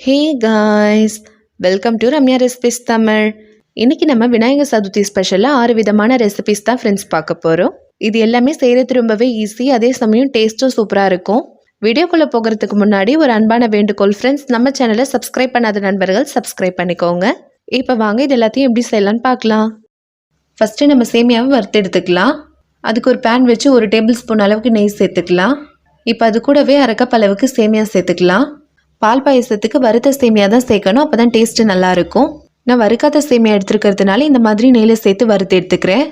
Hey guys, welcome to Ramya recipes Tamil. இன்னைக்கு நம்ம விநாயகர் சதுர்த்தி ஸ்பெஷலாக 6 விதமான ரெசிபிஸ் தான் ஃப்ரெண்ட்ஸ் பார்க்க போகிறோம். இது எல்லாமே செய்கிறது ரொம்பவே ஈஸி, அதே சமயம் டேஸ்ட்டும் சூப்பராக இருக்கும். வீடியோக்குள்ளே போகிறதுக்கு முன்னாடி ஒரு அன்பான வேண்டுகோள் ஃப்ரெண்ட்ஸ், நம்ம சேனலை சப்ஸ்கிரைப் பண்ணாத நண்பர்கள் சப்ஸ்கிரைப் பண்ணிக்கோங்க. இப்போ வாங்க இது எல்லாத்தையும் எப்படி செய்யலான்னு பார்க்கலாம். ஃபஸ்ட்டு நம்ம சேமியாவை வறுத்து எடுத்துக்கலாம். அதுக்கு ஒரு பேன் வச்சு 1 டேபிள் ஸ்பூன் அளவுக்கு நெய் சேர்த்துக்கலாம். இப்போ அது கூடவே 1/2 கப் அளவுக்கு சேமியா சேர்த்துக்கலாம். பால் பாயசத்துக்கு வறுத்த சேமியா தான் சேர்க்கணும், அப்போ தான் டேஸ்ட்டு நல்லாயிருக்கும். நான் வறுக்காத சேமியா எடுத்துருக்கிறதுனால இந்த மாதிரி நெய்யில் சேர்த்து வறுத்து எடுத்துக்கிறேன்.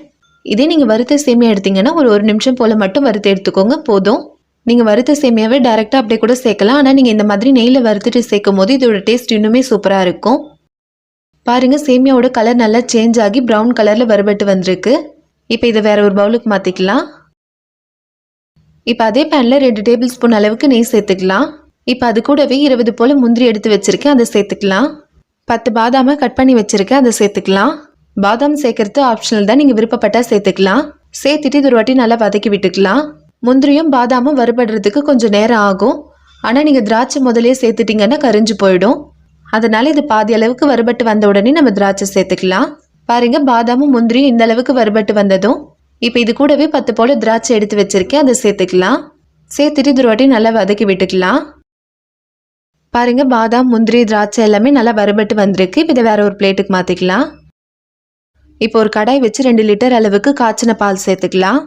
இதே நீங்கள் வறுத்த சேமியா எடுத்திங்கன்னா ஒரு நிமிஷம் போல் மட்டும் வறுத்து எடுத்துக்கோங்க போதும். நீங்கள் வறுத்த சேமியாவே டேரெக்டாக அப்படியே கூட சேர்க்கலாம், ஆனால் நீங்கள் இந்த மாதிரி நெய்யில் வறுத்துட்டு சேர்க்கும் போது இதோட டேஸ்ட் இன்னுமே சூப்பராக இருக்கும். பாருங்கள், சேமியாவோட கலர் நல்லா சேஞ்ச் ஆகி ப்ரௌன் கலரில் வறுபட்டு வந்திருக்கு. இப்போ இதை வேறு ஒரு பவுலுக்கு மாற்றிக்கலாம். இப்போ அதே பேனில் 2 டேபிள் ஸ்பூன் அளவுக்கு நெய் சேர்த்துக்கலாம். இப்போ அது கூடவே 20 போல் முந்திரி எடுத்து வச்சுருக்கேன், அதை சேர்த்துக்கலாம். 10 பாதாமை கட் பண்ணி வச்சுருக்கேன், அதை சேர்த்துக்கலாம். பாதாம் சேர்க்கறது ஆப்ஷனல் தான், நீங்கள் விருப்பப்பட்டால் சேர்த்துக்கலாம். சேர்த்துட்டு இது ஒரு வாட்டி நல்லா வதக்கி விட்டுக்கலாம். முந்திரியும் பாதாமும் வறுபடுறதுக்கு கொஞ்சம் நேரம் ஆகும், ஆனால் நீங்கள் திராட்சை முதலே சேர்த்துட்டிங்கன்னா கரிஞ்சு போயிடும். அதனால் இது பாதி அளவுக்கு வறுபட்டு வந்த உடனே நம்ம திராட்சை சேர்த்துக்கலாம். பாருங்கள், பாதாமும் முந்திரியும் இந்த அளவுக்கு வறுபட்டு வந்ததும் இப்போ இது கூடவே 10 போல் திராட்சை எடுத்து வச்சுருக்கேன், அதை சேர்த்துக்கலாம். சேர்த்துட்டு இது ஒரு வாட்டி நல்லா வதக்கி விட்டுக்கலாம். பாருங்கள், பாதாம் முந்திரி திராட்சை எல்லாமே நல்லா வறுபட்டு வந்திருக்கு. இப்போ இதை வேறு ஒரு பிளேட்டுக்கு மாற்றிக்கலாம். இப்போ ஒரு கடாய் வச்சு 2 லிட்டர் அளவுக்கு காய்ச்சின பால் சேர்த்துக்கலாம்.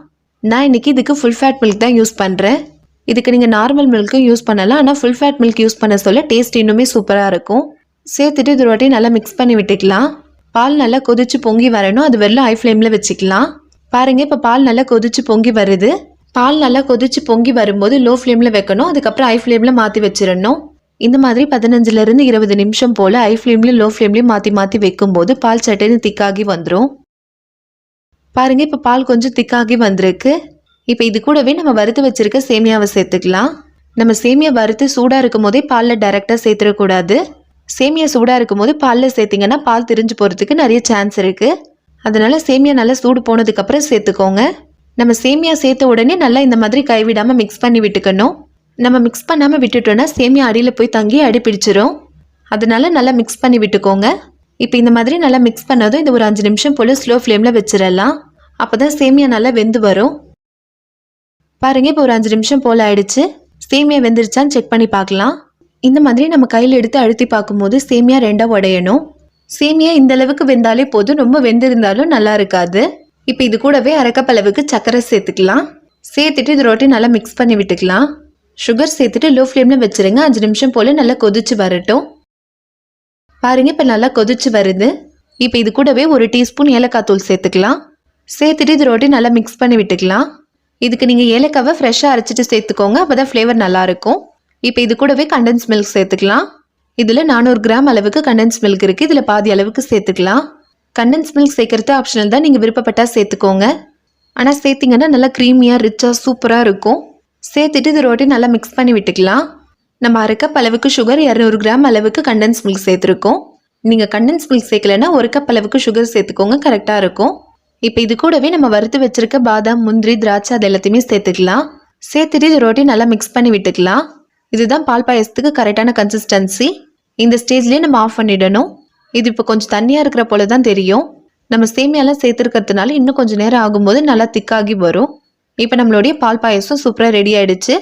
நான் இன்றைக்கி இதுக்கு ஃபுல் ஃபேட் மில்க் தான் யூஸ் பண்ணுறேன். இதுக்கு நீங்கள் நார்மல் மில்க்கும் யூஸ் பண்ணலாம், ஆனால் ஃபுல் ஃபேட் மில்க் யூஸ் பண்ண சொல்ல டேஸ்ட் இன்னுமே சூப்பராக இருக்கும். சேர்த்துட்டு இது ஒரு வாட்டி நல்லா மிக்ஸ் பண்ணி விட்டுக்கலாம். பால் நல்லா கொதிச்சு பொங்கி வரணும், அது வெறும் ஹை ஃப்ளேமில் வச்சுக்கலாம். பாருங்கள், இப்போ பால் நல்லா கொதிச்சு பொங்கி வருது. பால் நல்லா கொதிச்சு பொங்கி வரும்போது லோ ஃப்ளேமில் வைக்கணும், அதுக்கப்புறம் ஹை ஃப்ளேமில் மாற்றி வச்சிடணும். இந்த மாதிரி 15லேருந்து 20 நிமிஷம் போல் ஹை ஃப்ளேம்லேயும் லோ ஃப்ளேம்லேயும் மாற்றி மாற்றி வைக்கும்போது பால் சட்டைன்னு திக்காகி வந்துடும். பாருங்கள், இப்போ பால் கொஞ்சம் திக்காகி வந்திருக்கு. இப்போ இது கூடவே நம்ம வறுத்து வச்சுருக்க சேமியாவை சேர்த்துக்கலாம். நம்ம சேமியா வறுத்து சூடாக இருக்கும் போதே பாலில் டைரெக்டாக சேர்த்துடக்கூடாது. சேமியா சூடாக இருக்கும் போது பாலில் சேர்த்திங்கன்னா பால் திரிஞ்சு போகிறதுக்கு நிறைய சான்ஸ் இருக்குது. அதனால் சேமியா நல்லா சூடு போனதுக்கப்புறம் சேர்த்துக்கோங்க. நம்ம சேமியா சேர்த்த உடனே நல்லா இந்த மாதிரி கைவிடாமல் மிக்ஸ் பண்ணி விட்டுக்கணும். நம்ம மிக்ஸ் பண்ணாமல் விட்டுட்டோன்னா சேமியா அடியில் போய் தங்கி அடி பிடிச்சிரும். அதனால நல்லா மிக்ஸ் பண்ணி விட்டுக்கோங்க. இப்போ இந்த மாதிரி நல்லா மிக்ஸ் பண்ணதும் இந்த ஒரு 5 நிமிஷம் போல் ஸ்லோ ஃப்ளேமில் வச்சிடலாம். அப்போ தான் சேமியா நல்லா வெந்து வரும். பாருங்கள், இப்போ ஒரு 5 நிமிஷம் போல் ஆயிடுச்சு. சேமியா வெந்துருச்சான்னு செக் பண்ணி பார்க்கலாம். இந்த மாதிரி நம்ம கையில் எடுத்து அழுத்தி பார்க்கும்போது சேமியா 2ஆக உடையணும். சேமியா இந்த அளவுக்கு வெந்தாலே போதும், ரொம்ப வெந்திருந்தாலும் நல்லா இருக்காது. இப்போ இது கூடவே 1/2 கப் அளவுக்கு சர்க்கரை சேர்த்துக்கலாம். சேர்த்துட்டு இது ரொட்டி நல்லா மிக்ஸ் பண்ணி விட்டுக்கலாம். சுகர் சேர்த்துட்டு லோ ஃப்ளேமில் வச்சுருங்க. 5 நிமிஷம் போல் நல்லா கொதிச்சு வரட்டும். பாருங்கள், இப்போ நல்லா கொதிச்சு வருது. இப்போ இது கூடவே 1 டீஸ்பூன் ஏலக்காய் தூள் சேர்த்துக்கலாம். சேர்த்துட்டு இது ரொட்டி நல்லா மிக்ஸ் பண்ணி விட்டுக்கலாம். இதுக்கு நீங்கள் ஏலக்காவை ஃப்ரெஷ்ஷாக அரைச்சிட்டு சேர்த்துக்கோங்க, அப்போ தான் ஃப்ளேவர் நல்லாயிருக்கும். இப்போ இது கூடவே கண்டென்ஸ் மில்க் சேர்த்துக்கலாம். இதில் 400 கிராம் அளவுக்கு கண்டென்ஸ் மில்க் இருக்குது, இதில் பாதி அளவுக்கு சேர்த்துக்கலாம். கண்டென்ஸ் மில்க் சேர்க்குறது ஆப்ஷனல் தான், நீங்கள் விருப்பப்பட்டால் சேர்த்துக்கோங்க. ஆனால் சேர்த்திங்கன்னா நல்லா க்ரீமியாக ரிச்சாக சூப்பராக இருக்கும். சேர்த்துட்டு இது ரொட்டி நல்லா மிக்ஸ் பண்ணி விட்டுக்கலாம். நம்ம 1/2 கப் அளவுக்கு சுகர், 200 கிராம் அளவுக்கு கண்டென்ஸ் மில்க் சேர்த்துருக்கோம். நீங்கள் கண்டென்ஸ் மில்க் சேர்க்கலைன்னா 1 கப் அளவுக்கு சுகர் சேர்த்துக்கோங்க, கரெக்டாக இருக்கும். இப்போ இது கூடவே நம்ம வறுத்து வச்சுருக்க பாதாம் முந்திரி திராட்சை அது எல்லாத்தையுமே சேர்த்துக்கலாம். சேர்த்துட்டு இது ரொட்டி நல்லா மிக்ஸ் பண்ணி விட்டுக்கலாம். இதுதான் பால் பாயசத்துக்கு கரெக்டான கன்சிஸ்டன்சி. இந்த ஸ்டேஜ்லேயே நம்ம ஆஃப் பண்ணிடணும். இது இப்போ கொஞ்சம் தண்ணியாக இருக்கிற போல தான் தெரியும். நம்ம சேமியாலாம் சேர்த்துருக்கிறதுனால இன்னும் கொஞ்சம் நேரம் ஆகும்போது நல்லா திக்காகி வரும். இப்போ நம்மளுடைய பால் பாயசம் சூப்பராக ரெடி ஆயிடுச்சு.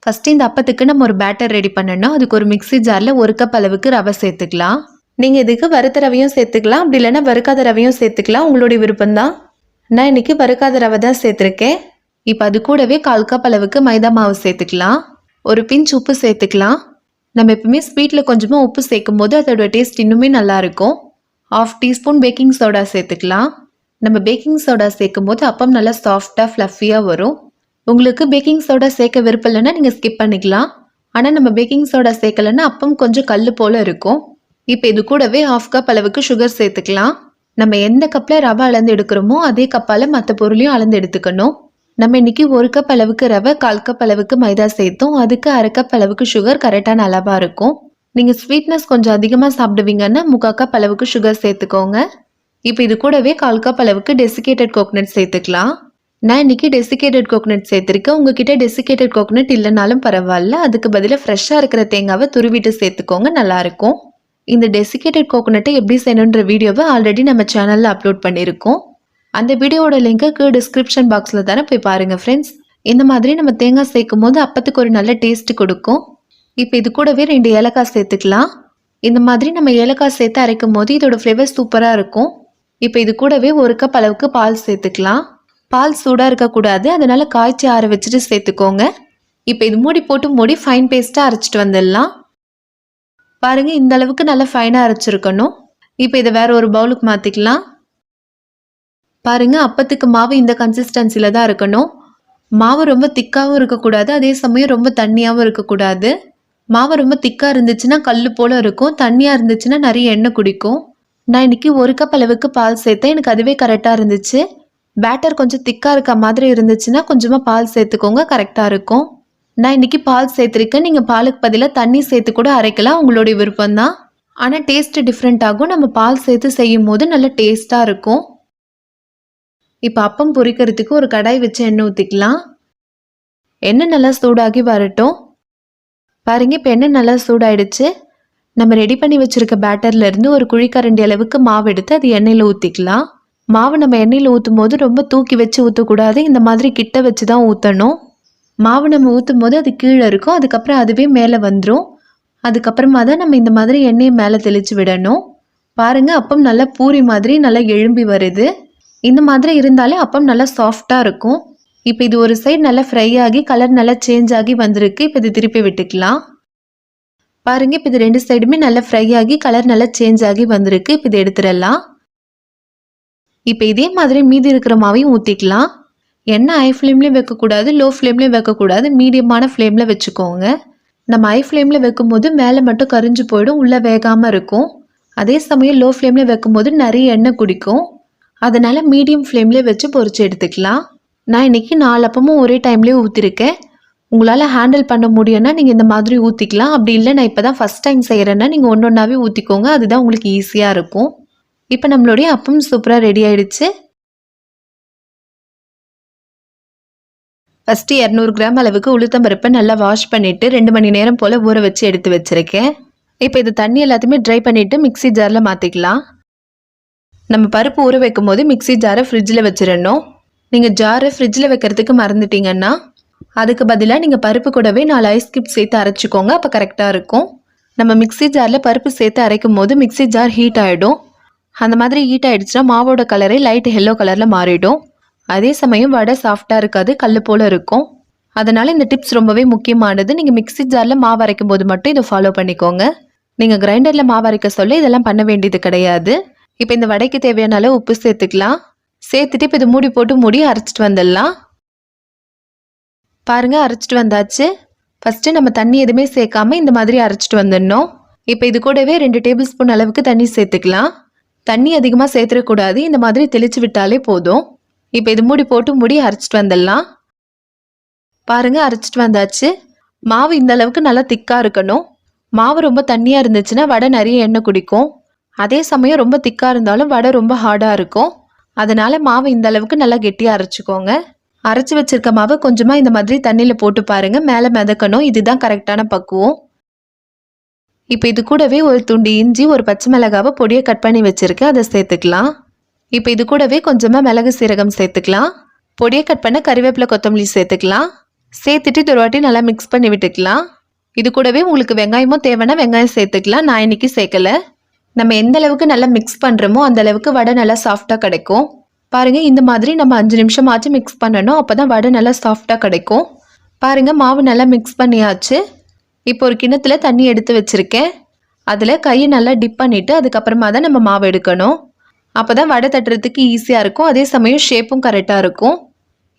ஃபஸ்ட்டு இந்த அப்பத்துக்கு நம்ம ஒரு பேட்டர் ரெடி பண்ணணும். அதுக்கு ஒரு மிக்ஸி ஜாரில் 1 கப் அளவுக்கு ரவை சேர்த்துக்கலாம். நீங்கள் இதுக்கு வறுத்த ரவையும் சேர்த்துக்கலாம், அப்படி இல்லைன்னா வறுக்காத ரவையும் சேர்த்துக்கலாம், உங்களுடைய விருப்பம்தான். நான் இன்றைக்கி வறுக்காத ரவை தான் சேர்த்துருக்கேன். இப்போ அது கூடவே 1/4 கப் அளவுக்கு மைதா மாவு சேர்த்துக்கலாம். ஒரு பிஞ்ச் உப்பு சேர்த்துக்கலாம். நம்ம எப்பவுமே ஸ்வீட்டில் கொஞ்சமாக உப்பு சேர்க்கும் போது அதோட டேஸ்ட் இன்னுமே நல்லாயிருக்கும். 1/2 டீஸ்பூன் பேக்கிங் சோடா சேர்த்துக்கலாம். நம்ம பேக்கிங் சோடா சேர்க்கும் போது அப்பம் நல்லா சாஃப்டாக ஃப்ளஃபியாக வரும். உங்களுக்கு பேக்கிங் சோடா சேர்க்க விருப்பம் இல்லைன்னா நீங்கள் ஸ்கிப் பண்ணிக்கலாம். ஆனால் நம்ம பேக்கிங் சோடா சேர்க்கலைன்னா அப்பம் கொஞ்சம் கல் போல் இருக்கும். இப்போ இது கூடவே 1/2 கப் அளவுக்கு சுகர் சேர்த்துக்கலாம். நம்ம எந்த கப்பில் ரவை அளந்து எடுக்கிறோமோ அதே கப்பால் மற்ற பொருளையும் அளந்து எடுத்துக்கணும். நம்ம இன்றைக்கி 1 கப் அளவுக்கு ரவை, 1/4 கப் அளவுக்கு மைதா சேர்த்தோம். அதுக்கு 1/2 கப் அளவுக்கு சுகர் கரெக்டான அளவாக இருக்கும். நீங்கள் ஸ்வீட்னஸ் கொஞ்சம் அதிகமாக சாப்பிடுவீங்கன்னா 3/4 கப் அளவுக்கு சுகர் சேர்த்துக்கோங்க. இப்போ இது கூடவே 1/4 கப் அளவுக்கு டெசிகேட்டட் கோகனட் சேர்த்துக்கலாம். நான் இன்னைக்கு டெசிகேட்டட் கோகனட் சேர்த்துருக்கேன். உங்ககிட்ட டெசிகேட்டட் கோகனட் இல்லைனாலும் பரவாயில்ல. அதுக்கு பதிலாக ஃப்ரெஷ்ஷாக இருக்கிற தேங்காவை துருவிட்டு சேர்த்துக்கோங்க, நல்லாயிருக்கும். இந்த டெசிகேட்டட் கோகனட்டை எப்படி செய்யணுன்ற வீடியோவை ஆல்ரெடி நம்ம சேனலில் அப்லோட் பண்ணியிருக்கோம். அந்த வீடியோவோட லிங்க்கு டிஸ்கிரிப்ஷன் பாக்ஸில் தானே போய் பாருங்கள் ஃப்ரெண்ட்ஸ். இந்த மாதிரி நம்ம தேங்காய் சேர்க்கும் போது அப்பத்துக்கு ஒரு நல்ல டேஸ்ட் கொடுக்கும். இப்போ இது கூடவே 2 ஏலக்காய் சேர்த்துக்கலாம். இந்த மாதிரி நம்ம ஏலக்காய் சேர்த்து அரைக்கும் போது இதோட ஃப்ளேவர் சூப்பராக இருக்கும். இப்போ இது கூடவே 1 கப் அளவுக்கு பால் சேர்த்துக்கலாம். பால் சூடாக இருக்கக்கூடாது, அதனால காய்ச்சி ஆற வச்சுட்டு சேர்த்துக்கோங்க. இப்போ இது மூடி ஃபைன் பேஸ்ட்டாக அரைச்சிட்டு வந்துடலாம். பாருங்கள், இந்த அளவுக்கு நல்லா ஃபைனாக அரைச்சிருக்கணும். இப்போ இதை வேற ஒரு பவுலுக்கு மாற்றிக்கலாம். பாருங்கள், அப்பத்துக்கு மாவு இந்த கன்சிஸ்டன்சியில் தான் இருக்கணும். மாவு ரொம்ப திக்காகவும் இருக்கக்கூடாது, அதே சமயம் ரொம்ப தண்ணியாகவும் இருக்கக்கூடாது. மாவு ரொம்ப திக்காக இருந்துச்சுன்னா கல் போல் இருக்கும், தண்ணியாக இருந்துச்சுன்னா நிறைய எண்ணெய் குடிக்கும். நான் இன்னைக்கு 1 கப் அளவுக்கு பால் சேர்த்தேன், எனக்கு அதுவே கரெக்டாக இருந்துச்சு. பேட்டர் கொஞ்சம் திக்காக இருக்க மாதிரி இருந்துச்சுன்னா கொஞ்சமாக பால் சேர்த்துக்கோங்க, கரெக்டாக இருக்கும். நான் இன்றைக்கி பால் சேர்த்துருக்கேன். நீங்கள் பாலுக்கு பதிலாக தண்ணி சேர்த்து கூட அரைக்கலாம், உங்களுடைய விருப்பம்தான். ஆனால் டேஸ்ட்டு டிஃப்ரெண்ட் ஆகும். நம்ம பால் சேர்த்து செய்யும் போது நல்ல டேஸ்ட்டாக இருக்கும். இப்போ அப்பம் பொரிக்கிறதுக்கு ஒரு கடாய் வச்சு எண்ணெய் ஊற்றிக்கலாம். எண்ணெய் நல்லா சூடாகி வரட்டும். பாருங்க, இப்போ எண்ணெய் நல்லா சூடாயிடுச்சு. நம்ம ரெடி பண்ணி வச்சுருக்க பேட்டர்லேருந்து ஒரு குழிக்கரண்டி அளவுக்கு மாவு எடுத்து அது எண்ணெயில் ஊற்றிக்கலாம். மாவு நம்ம எண்ணெயில் ஊற்றும் போது ரொம்ப தூக்கி வச்சு ஊற்றக்கூடாது, இந்த மாதிரி கிட்ட வச்சு தான் ஊற்றணும். மாவு நம்ம ஊற்றும் போது அது கீழே இருக்கும், அதுக்கப்புறம் அதுவே மேலே வந்துடும். அதுக்கப்புறமா தான் நம்ம இந்த மாதிரி எண்ணெயை மேலே தெளித்து விடணும். பாருங்கள், அப்பம் நல்லா பூரி மாதிரி நல்லா எழும்பி வருது. இந்த மாதிரி இருந்தாலே அப்பம் நல்லா சாஃப்டாக இருக்கும். இப்போ இது ஒரு சைடு நல்லா ஃப்ரை ஆகி கலர் நல்லா சேஞ்ச் ஆகி வந்திருக்கு. இப்போ இது திருப்பி விட்டுக்கலாம். பாருங்கள், இப்போ இது 2 சைடுமே நல்லா ஃப்ரை ஆகி கலர் நல்லா சேஞ்ச் ஆகி வந்திருக்கு. இப்போ இது எடுத்துடலாம். இப்போ இதே மாதிரி மீதி இருக்கிற மாவையும் ஊற்றிக்கலாம். எண்ணெய் ஹை ஃப்ளேம்லேயும் வைக்கக்கூடாது, லோ ஃப்ளேம்லேயும் வைக்கக்கூடாது, மீடியமான ஃப்ளேமில் வச்சுக்கோங்க. நம்ம ஹை ஃப்ளேமில் வைக்கும்போது மேலே மட்டும் கரிஞ்சு போயிடும், உள்ளே வேகாமல் இருக்கும். அதே சமயம் லோ ஃப்ளேமில் வைக்கும்போது நிறைய எண்ணெய் குடிக்கும். அதனால் மீடியம் ஃப்ளேம்லேயே வச்சு பொரிச்சு எடுத்துக்கலாம். நான் இன்றைக்கி 4 அப்பமும் ஒரே டைம்லேயே ஊற்றிருக்கேன். உங்களால் ஹேண்டில் பண்ண முடியும்னா நீங்கள் இந்த மாதிரி ஊற்றிக்கலாம். அப்படி இல்லை, நான் இப்போ தான் ஃபஸ்ட் டைம் செய்கிறேன்னா நீங்கள் ஒன்றொன்றாவே ஊற்றிக்கோங்க, அதுதான் உங்களுக்கு ஈஸியாக இருக்கும். இப்போ நம்மளுடைய அப்பம் சூப்பராக ரெடி ஆயிடுச்சு. ஃபஸ்ட்டு 200 கிராம் அளவுக்கு உளுத்தம்பருப்பை நல்லா வாஷ் பண்ணிவிட்டு 2 மணி நேரம் போல் ஊற வச்சு எடுத்து வச்சுருக்கேன். இப்போ இது தண்ணி எல்லாத்தையுமே ட்ரை பண்ணிவிட்டு மிக்ஸி ஜாரில் மாற்றிக்கலாம். நம்ம பருப்பு ஊற வைக்கும் போது மிக்ஸி ஜாரை ஃப்ரிட்ஜில் வச்சிடணும். நீங்கள் ஜாரை ஃப்ரிட்ஜில் வைக்கிறதுக்கு மறந்துட்டீங்கன்னா அதுக்கு பதிலாக நீங்கள் பருப்பு கூடவே 4 ஐஸ் கியூப் சேர்த்து அரைச்சிக்கோங்க, அப்போ கரெக்டாக இருக்கும். நம்ம மிக்ஸி ஜாரில் பருப்பு சேர்த்து அரைக்கும் போது மிக்ஸி ஜார் ஹீட் ஆகிடும். அந்த மாதிரி ஹீட் ஆகிடுச்சுன்னா மாவோட கலரே லைட் எல்லோ கலரில் மாறிடும். அதே சமயம் வடை சாஃப்டாக இருக்காது, கல் போல் இருக்கும். அதனால் இந்த டிப்ஸ் ரொம்பவே முக்கியமானது. நீங்கள் மிக்ஸி ஜாரில் மாவு அரைக்கும் போது மட்டும் இதை ஃபாலோ பண்ணிக்கோங்க. நீங்கள் கிரைண்டரில் மாவு அரைக்க சொல்ல இதெல்லாம் பண்ண வேண்டியது கிடையாது. இப்போ இந்த வடைக்கு தேவையான அளவு உப்பு சேர்த்துக்கலாம். சேர்த்துட்டு இப்போ இது மூடி அரைச்சிட்டு வந்துடலாம். பாருங்கள், அரைச்சிட்டு வந்தாச்சு. ஃபஸ்ட்டு நம்ம தண்ணி எதுவுமே சேர்க்காம இந்த மாதிரி அரைச்சிட்டு வந்துடணும். இப்போ இது கூடவே 2 டேபிள் ஸ்பூன் அளவுக்கு தண்ணி சேர்த்துக்கலாம். தண்ணி அதிகமாக சேர்த்துடக்கூடாது, இந்த மாதிரி தெளித்து விட்டாலே போதும். இப்போ இது மூடி அரைச்சிட்டு வந்துடலாம். பாருங்கள், அரைச்சிட்டு வந்தாச்சு. மாவு இந்த அளவுக்கு நல்லா திக்காக இருக்கணும். மாவு ரொம்ப தண்ணியாக இருந்துச்சுன்னா வடை நிறைய எண்ணெய் குடிக்கும். அதே சமயம் ரொம்ப திக்காக இருந்தாலும் வடை ரொம்ப ஹார்டாக இருக்கும். அதனால் மாவு இந்த அளவுக்கு நல்லா கெட்டியாக அரைச்சிக்கோங்க. அரைச்சி வச்சிருக்க மாவை கொஞ்சமாக இந்த மாதிரி தண்ணியில் போட்டு பாருங்கள், மேலே மிதக்கணும். இதுதான் கரெக்டான பக்குவம். இப்போ இது கூடவே ஒரு துண்டு இஞ்சி, ஒரு பச்சை மிளகாவை பொடியை கட் பண்ணி வச்சுருக்கேன், அதை சேர்த்துக்கலாம். இப்போ இது கூடவே கொஞ்சமாக மிளகு சீரகம் சேர்த்துக்கலாம். பொடியை கட் பண்ண கறிவேப்பிலை கொத்தமல்லி சேர்த்துக்கலாம். சேர்த்துட்டு ஒரு வாட்டி நல்லா மிக்ஸ் பண்ணி விட்டுக்கலாம். இது கூடவே உங்களுக்கு வெங்காயமும் தேவைன்னா வெங்காயம் சேர்த்துக்கலாம். நான் இன்னைக்கு சேர்க்கலை. நம்ம எந்த அளவுக்கு நல்லா மிக்ஸ் பண்ணுறோமோ அந்த அளவுக்கு வடை நல்லா சாஃப்டாக கிடைக்கும். பாருங்கள், இந்த மாதிரி நம்ம 5 நிமிஷம் ஆச்சு மிக்ஸ் பண்ணணும், அப்போ தான் வடை நல்லா சாஃப்டாக கிடைக்கும். பாருங்கள், மாவு நல்லா மிக்ஸ் பண்ணியாச்சு. இப்போ ஒரு கிண்ணத்துல தண்ணி எடுத்து வச்சுருக்கேன். அதில் கையை நல்லா டிப் பண்ணிவிட்டு அதுக்கப்புறமா தான் நம்ம மாவு எடுக்கணும். அப்போ தான் வடை தட்டுறதுக்கு ஈஸியாக இருக்கும், அதே சமயம் ஷேப்பும் கரெக்டாக இருக்கும்.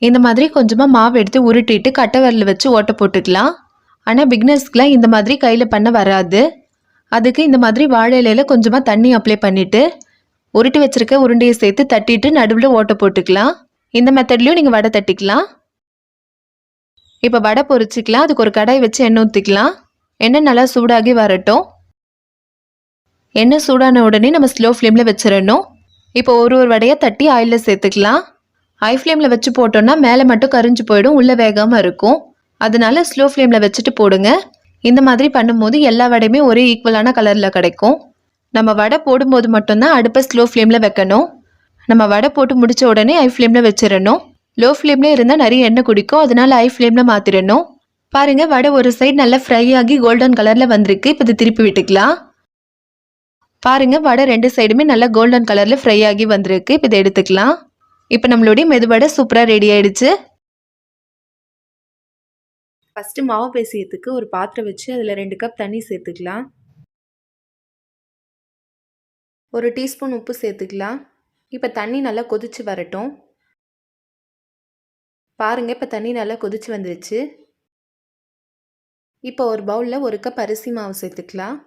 இந்த மாதிரி கொஞ்சமாக மாவு எடுத்து உருட்டிட்டு கட்டை விரல் வச்சு ஓட்டை போட்டுக்கலாம். ஆனால் பிகினர்ஸ்க்குலாம் இந்த மாதிரி கையில் பண்ண வராது. அதுக்கு இந்த மாதிரி வாழை இலையில் கொஞ்சமாக தண்ணி அப்ளை பண்ணிவிட்டு உருட்டி வச்சுருக்க உருண்டையை சேர்த்து தட்டிட்டு நடுவில் ஓட்டை போட்டுக்கலாம். இந்த மெத்தட்லேயும் நீங்கள் வடை தட்டிக்கலாம். இப்போ வடை பொரிச்சிக்கலாம். அதுக்கு ஒரு கடாய் வச்சு எண்ணெய் ஊற்றிக்கலாம். எண்ணெய் நல்லா சூடாகி வரட்டும். எண்ணெய் சூடான உடனே நம்ம ஸ்லோ ஃப்ளேமில் வச்சிடணும். இப்போ ஒரு வடையை தட்டி ஆயிலில் சேர்த்துக்கலாம். ஹை ஃப்ளேமில் வச்சு போட்டோன்னா மேலே மட்டும் கரிஞ்சு போயிடும், உள்ளே வேகாமல் இருக்கும். அதனால ஸ்லோ ஃப்ளேமில் வச்சுட்டு போடுங்க. இந்த மாதிரி பண்ணும்போது எல்லா வடையுமே ஒரே ஈக்குவலான கலரில் கிடைக்கும். நம்ம வடை போடும்போது மட்டும்தான் அடுப்பை ஸ்லோ ஃப்ளேமில் வைக்கணும். நம்ம வடை போட்டு முடித்த உடனே ஹை ஃப்ளேமில் வச்சிடணும். லோ ஃப்ளேம்லேயே இருந்தால் நிறைய எண்ணெய் குடிக்கும், அதனால ஹை ஃப்ளேமில் மாற்றிடணும். பாருங்கள், வடை ஒரு சைடு நல்லா ஃப்ரை ஆகி கோல்டன் கலரில் வந்திருக்கு. இப்போ இது திருப்பி விட்டுக்கலாம். பாருங்கள், வடை 2 சைடுமே நல்லா கோல்டன் கலரில் ஃப்ரை ஆகி வந்திருக்கு. இப்போ இதை எடுத்துக்கலாம். இப்போ நம்மளுடைய மெதுவடை சூப்பராக ரெடி ஆயிடுச்சு. ஃபஸ்ட்டு மாவு பேசியத்துக்கு ஒரு பாத்திரம் வச்சு அதில் 2 கப் தண்ணி சேர்த்துக்கலாம். 1 டீஸ்பூன் உப்பு சேர்த்துக்கலாம். இப்போ தண்ணி நல்லா கொதிச்சு வரட்டும். பாருங்கள், இப்போ தண்ணி நல்லா கொதிச்சு வந்துருச்சு. இப்போ ஒரு பவுலில் 1 கப் அரிசி மாவு சேர்த்துக்கலாம்.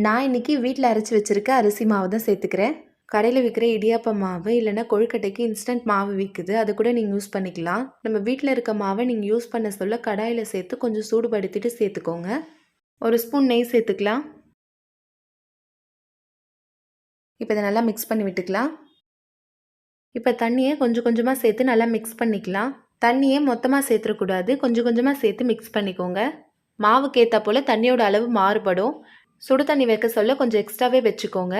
நான் இன்றைக்கி வீட்டில் அரைச்சி வச்சுருக்க அரிசி மாவு தான் சேர்த்துக்கிறேன். கடையில் விற்கிற இடியாப்ப மாவு இல்லைன்னா கொழுக்கட்டைக்கு இன்ஸ்டன்ட் மாவு விற்குது, அது கூட நீங்கள் யூஸ் பண்ணிக்கலாம். நம்ம வீட்டில் இருக்க மாவை நீங்கள் யூஸ் பண்ண சொல்ல கடாயில் சேர்த்து கொஞ்சம் சூடுபடுத்திட்டு சேர்த்துக்கோங்க. 1 ஸ்பூன் நெய் சேர்த்துக்கலாம். இப்போ இதை நல்லா மிக்ஸ் பண்ணி விட்டுக்கலாம். இப்போ தண்ணியை கொஞ்சம் கொஞ்சமாக சேர்த்து நல்லா மிக்ஸ் பண்ணிக்கலாம். தண்ணியை மொத்தமாக சேர்த்துடக்கூடாது, கொஞ்சம் கொஞ்சமாக சேர்த்து மிக்ஸ் பண்ணிக்கோங்க. மாவுக்கு ஏற்ற போல் தண்ணியோட அளவு மாறுபடும். சுடு தண்ணி வைக்க சொல்ல கொஞ்சம் எக்ஸ்ட்ராவே வச்சுக்கோங்க.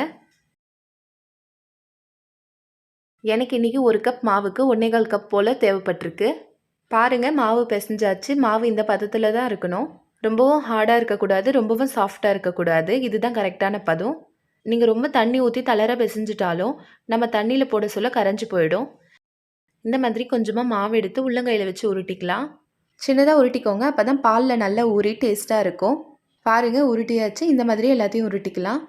எனக்கு இன்றைக்கி 1 கப் மாவுக்கு 1.25 கப் போல் தேவைப்பட்டிருக்கு. பாருங்கள், மாவு பிசைஞ்சாச்சு. மாவு இந்த பதத்தில் தான் இருக்கணும். ரொம்பவும் ஹார்டாக இருக்கக்கூடாது, ரொம்பவும் சாஃப்டாக இருக்கக்கூடாது. இதுதான் கரெக்டான பதம். நீங்கள் ரொம்ப தண்ணி ஊற்றி தளர பிசைஞ்சிட்டாலும் நம்ம தண்ணியில் போட சொல்ல கரைஞ்சி போயிடும். இந்த மாதிரி கொஞ்சமாக மாவு எடுத்து உள்ளங்கையில் வச்சு உருட்டிக்கலாம். சின்னதாக உருட்டிக்கோங்க, அப்போ தான் பாலில் நல்லா ஊறி டேஸ்ட்டாக இருக்கும். பாருங்கள், உருட்டியாச்சு. இந்த மாதிரி எல்லாத்தையும் உருட்டிக்கலாம்.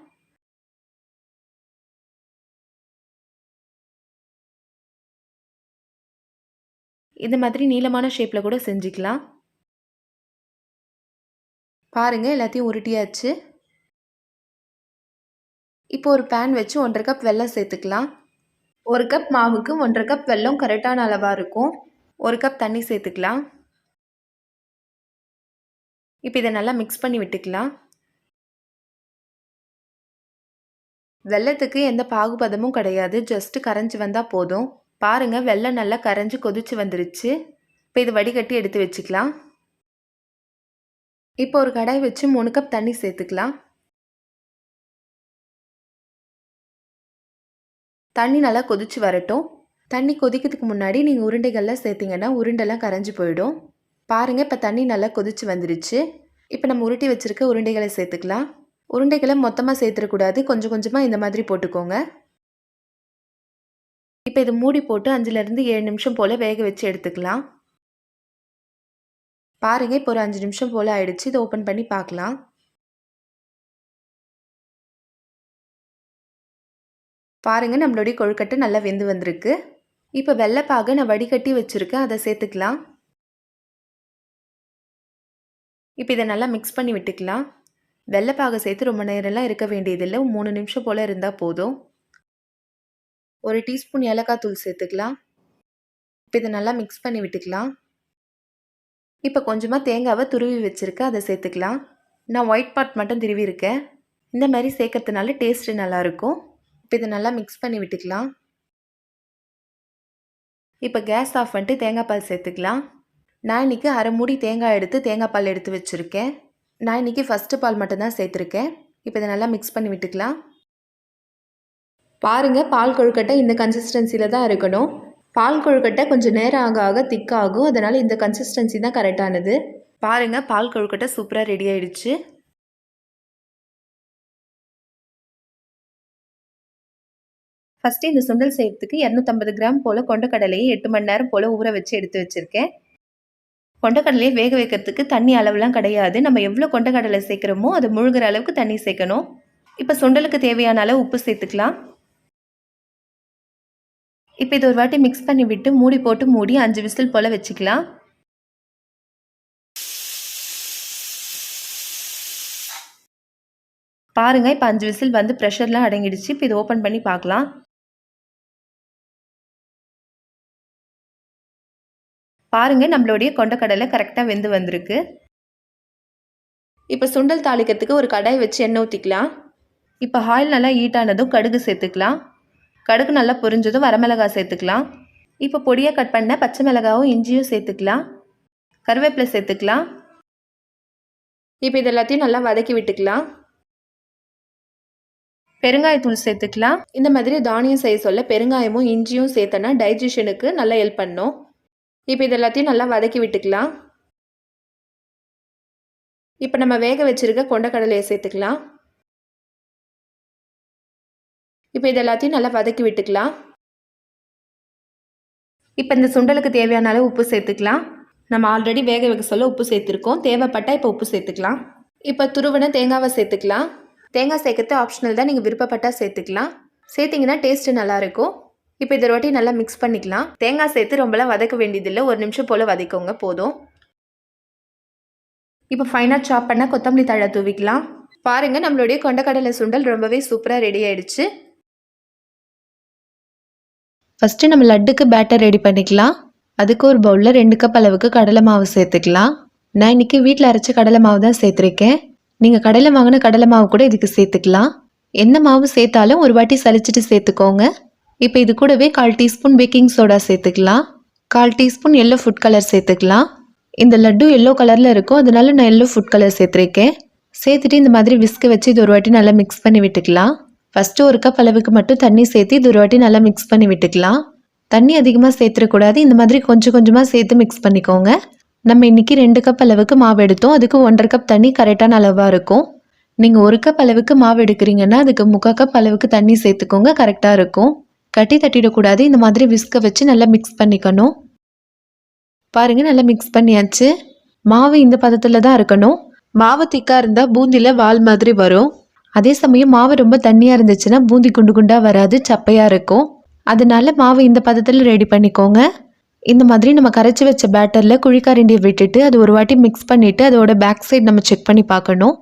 இந்த மாதிரி நீளமான ஷேப்பில் கூட செஞ்சுக்கலாம். பாருங்கள், எல்லாத்தையும் உருட்டியாச்சு. இப்போ ஒரு பேன் வச்சு 1.5 கப் வெல்லம் சேர்த்துக்கலாம். 1 கப் மாவுக்கு 1.5 கப் வெல்லம் கரெக்டான அளவாக இருக்கும். 1 கப் தண்ணி சேர்த்துக்கலாம். இப்போ இதை நல்லா மிக்ஸ் பண்ணி விட்டுக்கலாம். வெல்லத்துக்கு எந்த பாகுபதமும் கிடையாது, ஜஸ்ட்டு கரைஞ்சி வந்தால் போதும். பாருங்கள், வெல்லம் நல்லா கரைஞ்சி கொதிச்சு வந்துருச்சு. இப்போ இது வடிகட்டி எடுத்து வச்சுக்கலாம். இப்போ ஒரு கடாய் வச்சு 3 கப் தண்ணி சேர்த்துக்கலாம். தண்ணி நல்லா கொதிச்சு வரட்டும். தண்ணி கொதிக்கிறதுக்கு முன்னாடி நீங்கள் உருண்டைகள்லாம் சேர்த்திங்கன்னா உருண்டெல்லாம் கரைஞ்சி போயிடும். பாருங்கள், இப்போ தண்ணி நல்லா கொதிச்சு வந்துருச்சு. இப்போ நம்ம உருட்டி வச்சுருக்க உருண்டைகளை சேர்த்துக்கலாம். உருண்டைகளை மொத்தமாக சேர்த்துடக்கூடாது, கொஞ்சம் கொஞ்சமாக இந்த மாதிரி போட்டுக்கோங்க. இப்போ இது மூடி போட்டு 5லேருந்து 7 நிமிஷம் போல் வேக வச்சு எடுத்துக்கலாம். பாருங்கள், இப்போ ஒரு 5 நிமிஷம் போல் ஆயிடுச்சு. இதை ஓப்பன் பண்ணி பார்க்கலாம். பாருங்கள், நம்மளுடைய கொழுக்கட்டை நல்லா வெந்து வந்திருக்கு. இப்போ வெள்ளைப்பாகை நான் வடிகட்டி வச்சுருக்கேன், அதை சேர்த்துக்கலாம். இப்போ இதை நல்லா மிக்ஸ் பண்ணி விட்டுக்கலாம். வெள்ளைப்பாகை சேர்த்து ரொம்ப நேரம்லாம் இருக்க வேண்டியதில்லை, 3 நிமிஷம் போல் இருந்தால் போதும். 1 டீஸ்பூன் ஏலக்காய் தூள் சேர்த்துக்கலாம். இப்போ இதை நல்லா மிக்ஸ் பண்ணி விட்டுக்கலாம். இப்போ கொஞ்சமாக தேங்காவை துருவி வச்சுருக்கேன், அதை சேர்த்துக்கலாம். நான் ஒயிட் பார்ட் மட்டும் துருவி இருக்கேன். இந்த மாதிரி சேர்க்கறதுனால டேஸ்ட்டு நல்லாயிருக்கும். இப்போ இதை நல்லா மிக்ஸ் பண்ணி விட்டுக்கலாம். இப்போ கேஸ் ஆஃப் பண்ணிட்டு தேங்காய் பால் சேர்த்துக்கலாம். நான் இன்றைக்கி அரை மூடி தேங்காய் எடுத்து தேங்காய் பால் எடுத்து வச்சுருக்கேன். நான் இன்றைக்கி ஃபஸ்ட்டு பால் மட்டும்தான் சேர்த்துருக்கேன். இப்போ இதை நல்லா மிக்ஸ் பண்ணி விட்டுக்கலாம். பாருங்கள், பால் கொழுக்கட்டை இந்த கன்சிஸ்டன்சியில் தான் இருக்கணும். பால் கொழுக்கட்டை கொஞ்சம் நேரம் ஆக ஆக திக்காகும், அதனால் இந்த கன்சிஸ்டன்சி தான் கரெக்டானது. பாருங்கள், பால் கொழுக்கட்டை சூப்பராக ரெடி ஆயிடுச்சு. ஃபஸ்ட்டு இந்த சுண்டல் செய்கிறதுக்கு 250 கிராம் போல் கொண்டக்கடலையை 8 மணி நேரம் போல் ஊற வச்சு எடுத்து வச்சுருக்கேன். கொண்டக்கடலையை வேக வைக்கிறதுக்கு தண்ணி அளவுலாம் கிடையாது. நம்ம எவ்வளோ கொண்டக்கடலை சேர்க்குறோமோ அது முழுகிற அளவுக்கு தண்ணி சேர்க்கணும். இப்போ சுண்டலுக்கு தேவையான அளவு உப்பு சேர்த்துக்கலாம். இப்போ இது ஒரு வாட்டி மிக்ஸ் பண்ணி விட்டு மூடி போட்டு மூடி 5 விசில் போல் வச்சுக்கலாம். பாருங்கள், இப்போ 5 விசில் வந்து ப்ரெஷர்லாம் அடங்கிடுச்சு. இப்போ இது ஓப்பன் பண்ணி பார்க்கலாம். பாருங்கள், நம்மளுடைய கொண்டக்கடலை கரெக்டாக வெந்து வந்திருக்கு. இப்போ சுண்டல் தாளிக்கிறதுக்கு ஒரு கடாய் வச்சு எண்ணெய் ஊற்றிக்கலாம். இப்போ ஆயில் நல்லா ஹீட் ஆனதும் கடுகு சேர்த்துக்கலாம். கடுகு நல்லா பொரிஞ்சதும் வரமிளகாய் சேர்த்துக்கலாம். இப்போ பொடியாக கட் பண்ண பச்சை மிளகாவும் இஞ்சியும் சேர்த்துக்கலாம். கருவேப்பிலை சேர்த்துக்கலாம். இப்போ இது எல்லாத்தையும் நல்லா வதக்கி விட்டுக்கலாம். பெருங்காயத்தூள் சேர்த்துக்கலாம். இந்த மாதிரி தானியம் செய்ய சொல்ல பெருங்காயமும் இஞ்சியும் சேர்த்தனா டைஜஷனுக்கு நல்லா ஹெல்ப் பண்ணும். இப்போ இது எல்லாத்தையும் நல்லா வதக்கி விட்டுக்கலாம். இப்போ நம்ம வேக வச்சிருக்க கொண்டக்கடலையை சேர்த்துக்கலாம். இப்போ இது எல்லாத்தையும் நல்லா வதக்கி விட்டுக்கலாம். இப்போ இந்த சுண்டலுக்கு தேவையான அளவு உப்பு சேர்த்துக்கலாம். நம்ம ஆல்ரெடி வேக வைக்க சொல்ல உப்பு சேர்த்துருக்கோம். தேவைப்பட்டால் இப்போ உப்பு சேர்த்துக்கலாம். இப்போ துருவன தேங்காவை சேர்த்துக்கலாம். தேங்காய் சேர்க்கறது ஆப்ஷனல் தான், நீங்கள் விருப்பப்பட்டால் சேர்த்துக்கலாம். சேர்த்திங்கன்னா டேஸ்ட்டு நல்லாயிருக்கும். இப்போ இதை ரொட்டி நல்லா மிக்ஸ் பண்ணிக்கலாம். தேங்காய் சேர்த்து ரொம்பலாம் வதக்க வேண்டியதில்லை, 1 நிமிஷம் போல் வதக்கோங்க போதும். இப்போ ஃபைனாக சாப் பண்ண கொத்தமல்லி தழை தூவிக்கலாம். பாருங்கள், நம்மளுடைய கொண்டக்கடலை சுண்டல் ரொம்பவே சூப்பராக ரெடி ஆயிடுச்சு. ஃபஸ்ட்டு நம்ம லட்டுக்கு பேட்டர் ரெடி பண்ணிக்கலாம். அதுக்கு ஒரு பவுலில் 2 கப் அளவுக்கு கடலை மாவு சேர்த்துக்கலாம். நான் இன்றைக்கி வீட்டில் அரைச்ச கடலை மாவு தான் சேர்த்துருக்கேன். நீங்கள் கடையில் வாங்கின கடலை மாவு கூட இதுக்கு சேர்த்துக்கலாம். என்ன மாவு சேர்த்தாலும் ஒரு வாட்டி சலிச்சிட்டு சேர்த்துக்கோங்க. இப்போ இது கூடவே 1/4 டீஸ்பூன் பேக்கிங் சோடா சேர்த்துக்கலாம். 1/4 டீஸ்பூன் எல்லோ ஃபுட் கலர் சேர்த்துக்கலாம். இந்த லட்டு எல்லோ கலரில் இருக்கும், அதனால நான் எல்லோ ஃபுட் கலர் சேர்த்துருக்கேன். சேர்த்துட்டு இந்த மாதிரி விஸ்க வச்சு இது ஒரு வாட்டி நல்லா மிக்ஸ் பண்ணி விட்டுக்கலாம். ஃபஸ்ட்டு 1 கப் அளவுக்கு மட்டும் தண்ணி சேர்த்து இது ஒரு வாட்டி நல்லா மிக்ஸ் பண்ணி விட்டுக்கலாம். தண்ணி அதிகமாக சேர்த்துடக்கூடாது, இந்த மாதிரி கொஞ்சம் கொஞ்சமாக சேர்த்து மிக்ஸ் பண்ணிக்கோங்க. நம்ம இன்றைக்கி 2 கப் அளவுக்கு மாவு எடுத்தோம், அதுக்கு 1/2 கப் தண்ணி கரெக்டான அளவாக இருக்கும். நீங்கள் 1 கப் அளவுக்கு மாவு எடுக்கிறீங்கன்னா அதுக்கு 3/4 கப் அளவுக்கு தண்ணி சேர்த்துக்கோங்க, கரெக்டாக இருக்கும். கட்டி தட்டிடக்கூடாது, இந்த மாதிரி விஸ்க வச்சு நல்லா மிக்ஸ் பண்ணிக்கணும். பாருங்கள், நல்லா மிக்ஸ் பண்ணியாச்சு. மாவு இந்த பதத்தில் தான் இருக்கணும். மாவு திக்காக இருந்தால் பூந்தியில் வால் மாதிரி வரும். அதே சமயம் மாவு ரொம்ப தண்ணியாக இருந்துச்சுன்னா பூந்தி குண்டு குண்டாக வராது, சப்பையாக இருக்கும். அதனால மாவு இந்த பதத்தில் ரெடி பண்ணிக்கோங்க. இந்த மாதிரி நம்ம கரைச்சி வச்ச பேட்டரில் குழிக்கரண்டியை விட்டுட்டு அது ஒரு வாட்டி மிக்ஸ் பண்ணிவிட்டு அதோட பேக் சைடு நம்ம செக் பண்ணி பார்க்கணும்.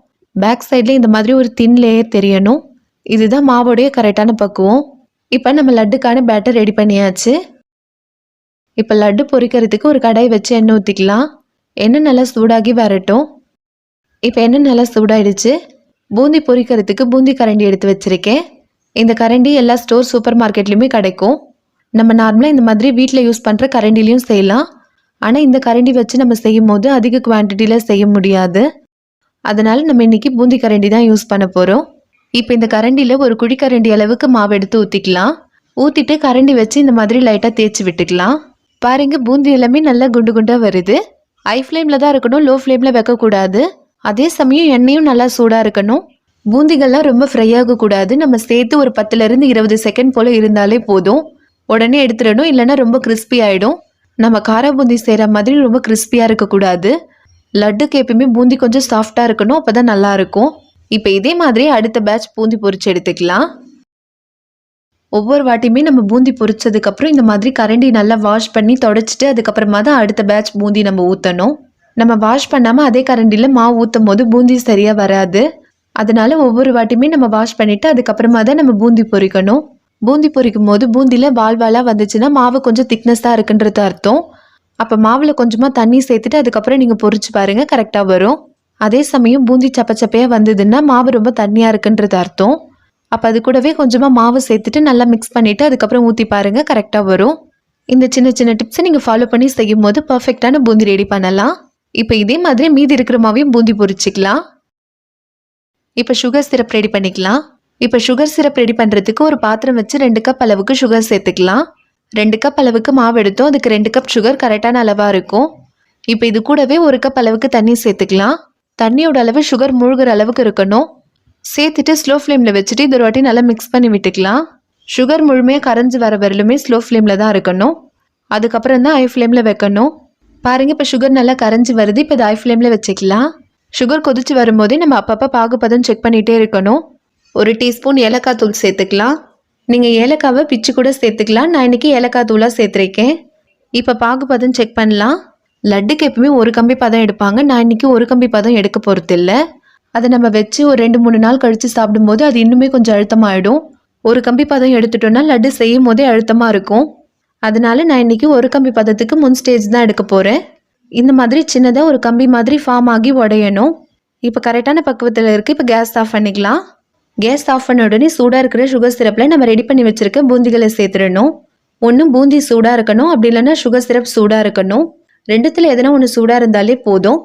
பேக் சைடில் இந்த மாதிரி ஒரு தின் லேயர் தெரியணும். இதுதான் மாவோடைய கரெக்டான பக்குவம். இப்போ நம்ம லட்டுக்கான பேட்டர் ரெடி பண்ணியாச்சு. இப்போ லட்டு பொரிக்கிறதுக்கு ஒரு கடாய் வச்சு எண்ணெய் ஊற்றிக்கலாம். எண்ணெய் நல்லா சூடாகி வரட்டும். இப்போ எண்ணெய் நல்லா சூடாயிடுச்சு. பூந்தி பொரிக்கிறதுக்கு பூந்தி கரண்டி எடுத்து வச்சுருக்கேன். இந்த கரண்டி எல்லா ஸ்டோர் சூப்பர் மார்க்கெட்லேயுமே கிடைக்கும். நம்ம நார்மலாக இந்த மாதிரி வீட்டில் யூஸ் பண்ணுற கரண்டிலையும் செய்யலாம். ஆனால் இந்த கரண்டி வச்சு நம்ம செய்யும் போது அதிக குவான்டிட்டியில் செய்ய முடியாது. அதனால் நம்ம இன்றைக்கி பூந்தி கரண்டி தான் யூஸ் பண்ண போகிறோம். இப்போ இந்த கரண்டியில் ஒரு குழிக்கரண்டி அளவுக்கு மாவு எடுத்து ஊற்றிக்கலாம். ஊற்றிட்டு கரண்டி வச்சு இந்த மாதிரி லைட்டாக தேய்ச்சி விட்டுக்கலாம். பாருங்கள், பூந்தி எல்லாமே நல்லா குண்டு குண்டாக வருது. ஹை ஃப்ளேமில் தான் இருக்கணும், லோ ஃப்ளேமில் வைக்கக்கூடாது. அதே சமயம் எண்ணெயும் நல்லா சூடாக இருக்கணும். பூந்திகள்லாம் ரொம்ப ஃப்ரை ஆகக்கூடாது. நம்ம சேர்த்து ஒரு 10லேருந்து 20 செகண்ட் போல் இருந்தாலே போதும். உடனே எடுத்துடணும், இல்லைன்னா ரொம்ப கிறிஸ்பி ஆகிடும். நம்ம கார பூந்தி செய்கிற மாதிரி ரொம்ப கிறிஸ்பியாக இருக்கக்கூடாது. லட்டுக்கு எப்பயுமே பூந்தி கொஞ்சம் சாஃப்டாக இருக்கணும், அப்போ தான் நல்லாயிருக்கும். இப்போ இதே மாதிரி அடுத்த பேட்ச் பூந்தி பொரிச்சு எடுத்துக்கலாம். ஒவ்வொரு வாட்டியுமே நம்ம பூந்தி பொரிச்சதுக்கப்புறம் இந்த மாதிரி கரண்டி நல்லா வாஷ் பண்ணி தொடச்சிட்டு அதுக்கப்புறமா தான் அடுத்த பேட்ச் பூந்தி நம்ம ஊற்றணும். நம்ம வாஷ் பண்ணாமல் அதே கரண்டியில் மாவு ஊற்றும் போது பூந்தி சரியாக வராது. அதனால ஒவ்வொரு வாட்டியுமே நம்ம வாஷ் பண்ணிவிட்டு அதுக்கப்புறமா தான் நம்ம பூந்தி பொரிக்கணும். பூந்தி பொரிக்கும் போது பூந்தியில் வால்வாலாக வந்துச்சுன்னா மாவு கொஞ்சம் திக்னஸாக இருக்குன்றது அர்த்தம். அப்போ மாவில் கொஞ்சமாக தண்ணி சேர்த்துட்டு அதுக்கப்புறம் நீங்கள் பொரிச்சு பாருங்கள், கரெக்டாக வரும். அதே சமயம் பூந்தி சப்பையாக வந்ததுன்னா மாவு ரொம்ப தண்ணியாக இருக்குன்றது அர்த்தம். அப்போ அது கூடவே கொஞ்சமாக மாவு சேர்த்துட்டு நல்லா மிக்ஸ் பண்ணிவிட்டு அதுக்கப்புறம் ஊற்றி பாருங்கள், கரெக்டாக வரும். இந்த சின்ன சின்ன டிப்ஸை நீங்கள் ஃபாலோ பண்ணி செய்யும் போது பர்ஃபெக்டான பூந்தி ரெடி பண்ணலாம். இப்போ இதே மாதிரி மீதி இருக்கிற மாவையும் பூந்தி பொரிச்சிக்கலாம். இப்போ சுகர் சிரப் ரெடி பண்ணிக்கலாம். இப்போ சுகர் சிரப் ரெடி பண்ணுறதுக்கு ஒரு பாத்திரம் வச்சு 2 கப் அளவுக்கு சுகர் சேர்த்துக்கலாம். 2 கப் அளவுக்கு மாவு எடுத்தோம், அதுக்கு 2 கப் சுகர் கரெக்டான அளவாக இருக்கும். இப்போ இது கூடவே 1 கப் அளவுக்கு தண்ணி சேர்த்துக்கலாம். தண்ணியோட அளவு சுகர் மூழ்கிற அளவுக்கு இருக்கணும். சேர்த்துட்டு ஸ்லோ ஃப்ளேமில் வச்சுட்டு இது ஒரு வாட்டி நல்லா மிக்ஸ் பண்ணி விட்டுக்கலாம். சுகர் முழுமையாக கரைஞ்சி வர வரலுமே ஸ்லோ ஃப்ளேமில் தான் இருக்கணும். அதுக்கப்புறம் தான் ஹை ஃப்ளேமில் வைக்கணும். பாருங்கள், இப்போ சுகர் நல்லா கரைஞ்சி வருது. இப்போ இது ஹை ஃப்ளேமில் வச்சுக்கலாம். சுகர் கொதிச்சு வரும்போதே நம்ம அப்பப்போ பாகுபதம் செக் பண்ணிகிட்டே இருக்கணும். 1 டீஸ்பூன் ஏலக்காய் தூள் சேர்த்துக்கலாம். நீங்கள் ஏலக்காவை பிச்சு கூட சேர்த்துக்கலாம். நான் இன்றைக்கி ஏலக்காய் தூளாக சேர்த்துருக்கேன். இப்போ பாகுபதம் செக் பண்ணலாம். லட்டுக்கு எப்பவுமே 1 கம்பி பதம் எடுப்பாங்க. நான் இன்றைக்கி 1 கம்பி பதம் எடுக்க போகிறது இல்லை. அதை நம்ம வச்சு ஒரு 2-3 நாள் கழித்து சாப்பிடும்போது அது இன்னுமே கொஞ்சம் அழுத்தமாகிடும். 1 கம்பி பதம் எடுத்துட்டோன்னா லட்டு செய்யும் போதே அழுத்தமாக இருக்கும். அதனால நான் இன்றைக்கி 1 கம்பி பதத்துக்கு முன் ஸ்டேஜ் தான் எடுக்க போகிறேன். இந்த மாதிரி சின்னதாக ஒரு கம்பி மாதிரி ஃபார்ம் ஆகி உடையணும். இப்போ கரெக்டான பக்குவத்தில் இருக்குது. இப்போ கேஸ் ஆஃப் பண்ணிக்கலாம். கேஸ் ஆஃப் பண்ண உடனே சூடாக இருக்கிற சுகர் சிரப்பில் நம்ம ரெடி பண்ணி வச்சுருக்க பூந்திகளை சேர்த்துடணும். ஒன்று பூந்தி சூடாக இருக்கணும், அப்படி இல்லைன்னா சுகர் சிரப் சூடாக இருக்கணும். ரெண்டுத்தில் எதனா ஒன்று சூடாக இருந்தாலே போதும்.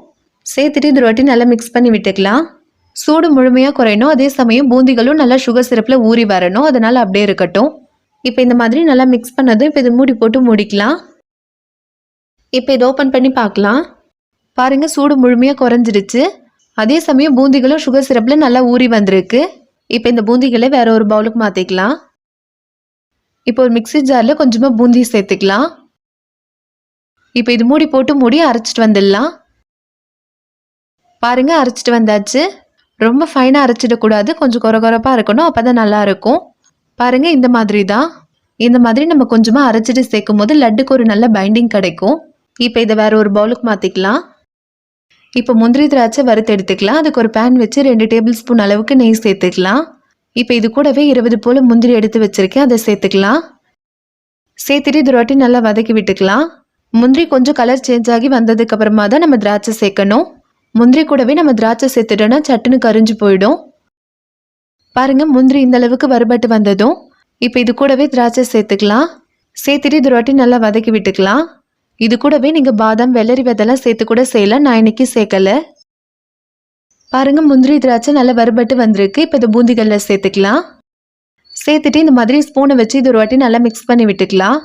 சேர்த்துட்டு இது ஒரு வாட்டி நல்லா மிக்ஸ் பண்ணி விட்டுக்கலாம். சூடு முழுமையாக குறையணும், அதே சமயம் பூந்திகளும் நல்லா சுகர் சிரப்பில் ஊறி வரணும், அதனால் அப்படியே இருக்கட்டும். இப்போ இந்த மாதிரி நல்லா மிக்ஸ் பண்ணதும் இப்போ இது மூடி போட்டு மூடிக்கலாம். இப்போ இதை ஓப்பன் பண்ணி பார்க்கலாம். பாருங்கள், சூடு முழுமையாக குறைஞ்சிடுச்சு. அதே சமயம் பூந்திகளும் சுகர் சிரப்பில் நல்லா ஊறி வந்திருக்கு. இப்போ இந்த பூந்திகளை வேற ஒரு பவுலுக்கு மாற்றிக்கலாம். இப்போ ஒரு மிக்ஸி ஜாரில் கொஞ்சமாக பூந்தி சேர்த்துக்கலாம். இப்போ இது மூடி போட்டு மூடி அரைச்சிட்டு வந்துடலாம். பாருங்க, அரைச்சிட்டு வந்தாச்சு. ரொம்ப ஃபைனாக அரைச்சிடக்கூடாது, கொஞ்சம் கொரகொரப்பாக இருக்கணும், அப்போ தான் நல்லா இருக்கும். பாருங்க, இந்த மாதிரி தான். இந்த மாதிரி நம்ம கொஞ்சமாக அரைச்சிட்டு சேர்க்கும் போது லட்டுக்கு ஒரு நல்ல பைண்டிங் கிடைக்கும். இப்போ இதை வேற ஒரு பவுலுக்கு மாற்றிக்கலாம். இப்போ முந்திரி திராட்சை வறுத்து எடுத்துக்கலாம். அதுக்கு ஒரு பேன் வச்சு 2 டேபிள் ஸ்பூன் அளவுக்கு நெய் சேர்த்துக்கலாம். இப்போ இது கூடவே 20 போல் முந்திரி எடுத்து வச்சிருக்கேன், அதை சேர்த்துக்கலாம். சேர்த்துட்டு இது ரொட்டி நல்லா வதக்கி விட்டுக்கலாம். முந்திரி கொஞ்சம் கலர் சேஞ்ச் ஆகி வந்ததுக்கு அப்புறமா தான் நம்ம திராட்சை சேர்க்கணும். முந்திரி கூடவே நம்ம திராட்சை சேர்த்துட்டோன்னா சட்டுன்னு கரிஞ்சு போயிடும். பாருங்க, முந்திரி இந்த அளவுக்கு வறுபட்டு வந்ததும் இப்போ இது கூடவே திராட்சை சேர்த்துக்கலாம். சேர்த்துட்டு இது ரொட்டி நல்லா வதக்கி விட்டுக்கலாம். இது கூடவே நீங்கள் பாதாம், வெள்ளரி விதெல்லாம் சேர்த்து கூட செய்யலாம். நான் இன்னைக்கு சேர்க்கலை. பாருங்க, முந்திரி திராட்சை நல்லா வறுபட்டு வந்திருக்கு. இப்போ இது பூந்திகளில் சேர்த்துக்கலாம். சேர்த்துட்டு இந்த மாதிரி ஸ்பூனை வச்சு இது ஒரு வாட்டி நல்லா மிக்ஸ் பண்ணி விட்டுக்கலாம்.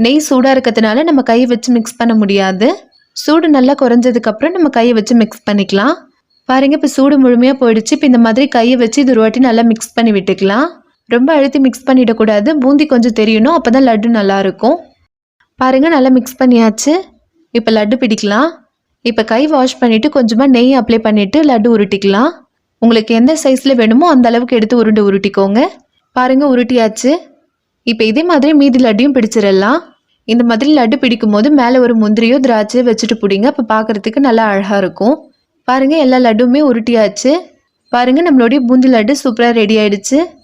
நெய் சூடாக இருக்கிறதுனால நம்ம கையை வச்சு மிக்ஸ் பண்ண முடியாது. சூடு நல்லா குறைஞ்சதுக்கப்புறம் நம்ம கையை வச்சு மிக்ஸ் பண்ணிக்கலாம். பாருங்க, இப்போ சூடு முழுமையாக போயிடுச்சு. இப்போ இந்த மாதிரி கையை வச்சு இது ஒரு வாட்டி நல்லா மிக்ஸ் பண்ணி விட்டுக்கலாம். ரொம்ப அழுத்தி மிக்ஸ் பண்ணிடக்கூடாது, பூந்தி கொஞ்சம் தெரியணும், அப்போ தான் லட்டு நல்லாயிருக்கும். பாருங்கள், நல்லா மிக்ஸ் பண்ணியாச்சு. இப்போ லட்டு பிடிக்கலாம். இப்போ கை வாஷ் பண்ணிவிட்டு கொஞ்சமாக நெய் அப்ளை பண்ணிவிட்டு லட்டு உருட்டிக்கலாம். உங்களுக்கு எந்த சைஸில் வேணுமோ அந்த அளவுக்கு எடுத்து உருட்டிக்கோங்க. பாருங்கள், உருட்டியாச்சு. இப்போ இதே மாதிரி மீதி லட்டையும் பிடிச்சிடலாம். இந்த மாதிரி லட்டு பிடிக்கும் போது மேலே ஒரு முந்திரியோ திராட்சையோ வச்சுட்டு பிடிங்க, அப்போ பார்க்குறதுக்கு நல்லா அழகாக இருக்கும். பாருங்கள், எல்லா லட்டுமே உருட்டியாச்சு. பாருங்கள், நம்மளுடைய பூந்தி லட்டு சூப்பராக ரெடி ஆயிடுச்சு.